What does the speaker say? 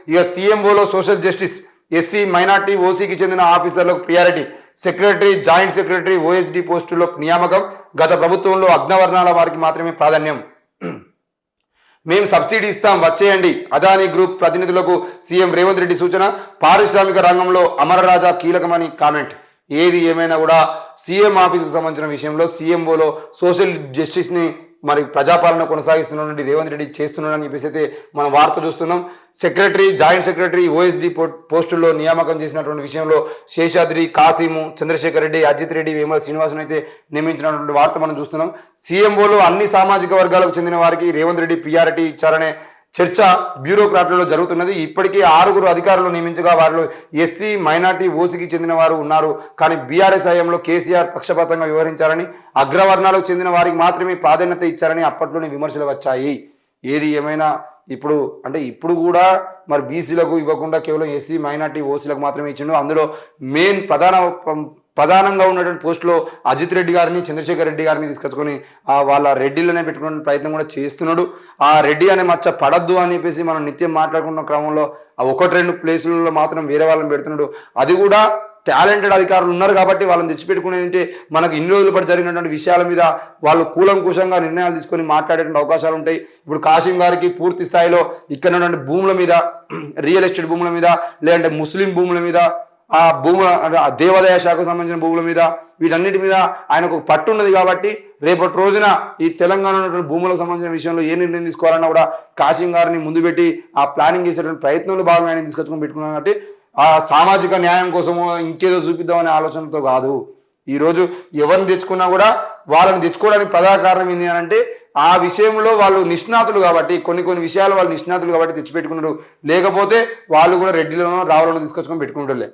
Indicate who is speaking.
Speaker 1: ఇక సీఎంఓలో social justice, SC minority ఓసీకి చెందిన ఆఫీసర్లకు priority, secretary, joint secretary, OSD పోస్టుల్లో నియామకం. గత ప్రభుత్వంలో అగ్రవర్ణాల వారికి మాత్రమే ప్రాధాన్యం. మేము సబ్సిడీ ఇస్తాం వచ్చేయండి, అదానీ గ్రూప్ ప్రతినిధులకు సీఎం రేవంత్ రెడ్డి సూచన. పారిశ్రామిక రంగంలో అమరరాజా కీలకమని కామెంట్. ఏది ఏమైనా కూడా సీఎం ఆఫీస్కు సంబంధించిన విషయంలో సీఎంఓలో సోషల్ జస్టిస్ని మరి ప్రజాపాలన కొనసాగిస్తున్నటువంటి రేవంత్ రెడ్డి చేస్తున్నాడని చెప్పేసి అయితే మనం వార్త చూస్తున్నాం. సెక్రటరీ, జాయింట్ సెక్రటరీ, ఓఎస్డీ పోస్టుల్లో నియామకం చేసినటువంటి విషయంలో శేషాద్రి, కాసిము, చంద్రశేఖర్ రెడ్డి, అజిత్ రెడ్డి, వేముల శ్రీనివాసన్ అయితే నియమించినటువంటి వార్త మనం చూస్తున్నాం. సీఎంఓలో అన్ని సామాజిక వర్గాలకు చెందిన వారికి రేవంత్ రెడ్డి ప్రియారిటీ ఇచ్చారనే చర్చ బ్యూరోక్రాట్లలో జరుగుతున్నది. ఇప్పటికీ 6 అధికారులు నియమించగా వారిలో ఎస్సీ, మైనార్టీ, ఓసీకి చెందిన వారు ఉన్నారు. కానీ బీఆర్ఎస్ హయాంలో కేసీఆర్ పక్షపాతంగా వ్యవహరించారని, అగ్రవర్ణాలకు చెందిన వారికి మాత్రమే ప్రాధాన్యత ఇచ్చారని అప్పట్లోనే విమర్శలు వచ్చాయి. ఏది ఏమైనా ఇప్పుడు కూడా మరి బీసీలకు ఇవ్వకుండా కేవలం ఎస్సీ, మైనార్టీ, ఓసీలకు మాత్రమే ఇచ్చిండు. అందులో మెయిన్ ప్రధానంగా ఉన్నటువంటి పోస్టులో అజిత్ రెడ్డి గారిని, చంద్రశేఖర్ రెడ్డి గారిని తీసుకొచ్చుకొని వాళ్ళ రెడ్డిలోనే పెట్టుకునే ప్రయత్నం కూడా చేస్తున్నాడు. ఆ రెడ్డి అనే మచ్చ పడద్దు అని చెప్పేసి మనం నిత్యం మాట్లాడుకున్న క్రమంలో 1-2 ప్లేసులలో మాత్రం వేరే వాళ్ళని పెడుతున్నాడు. అది కూడా టాలెంటెడ్ అధికారులు ఉన్నారు కాబట్టి వాళ్ళని తెచ్చిపెట్టుకునేది అంటే మనకు ఇన్ని రోజుల పాటు జరిగినటువంటి విషయాల మీద వాళ్ళు కూలంకుషంగా నిర్ణయాలు తీసుకొని మాట్లాడేటువంటి అవకాశాలు ఉంటాయి. ఇప్పుడు కాశీం గారికి పూర్తి స్థాయిలో ఇక్కడ ఉన్నటువంటి భూముల మీద, రియల్ ఎస్టేట్ భూముల మీద, లేదంటే ముస్లిం భూముల మీద, ఆ భూముల దేవాదాయ శాఖకు సంబంధించిన భూముల మీద, వీటన్నిటి మీద ఆయనకు పట్టు ఉన్నది కాబట్టి రేపటి రోజున ఈ తెలంగాణ ఉన్నటువంటి భూములకు సంబంధించిన విషయంలో ఏ నిర్ణయం తీసుకోవాలన్నా కూడా కాశీం గారిని ముందు పెట్టి ఆ ప్లానింగ్ చేసేటువంటి ప్రయత్నంలో భాగంగా ఆయన తీసుకొచ్చుకొని పెట్టుకున్నాం. కాబట్టి ఆ సామాజిక న్యాయం కోసమో ఇంకేదో చూపిద్దామనే ఆలోచనతో కాదు. ఈరోజు ఎవరిని తెచ్చుకున్నా కూడా వాళ్ళని తెచ్చుకోవడానికి ప్రధాన కారణం ఏంటి అని అంటే ఆ విషయంలో వాళ్ళు నిష్ణాతులు కాబట్టి, కొన్ని విషయాలు వాళ్ళు నిష్ణాతులు కాబట్టి తెచ్చిపెట్టుకున్నారు. లేకపోతే వాళ్ళు కూడా రెడ్డిలోనో రావులను తీసుకొచ్చుకొని పెట్టుకుంటారులే.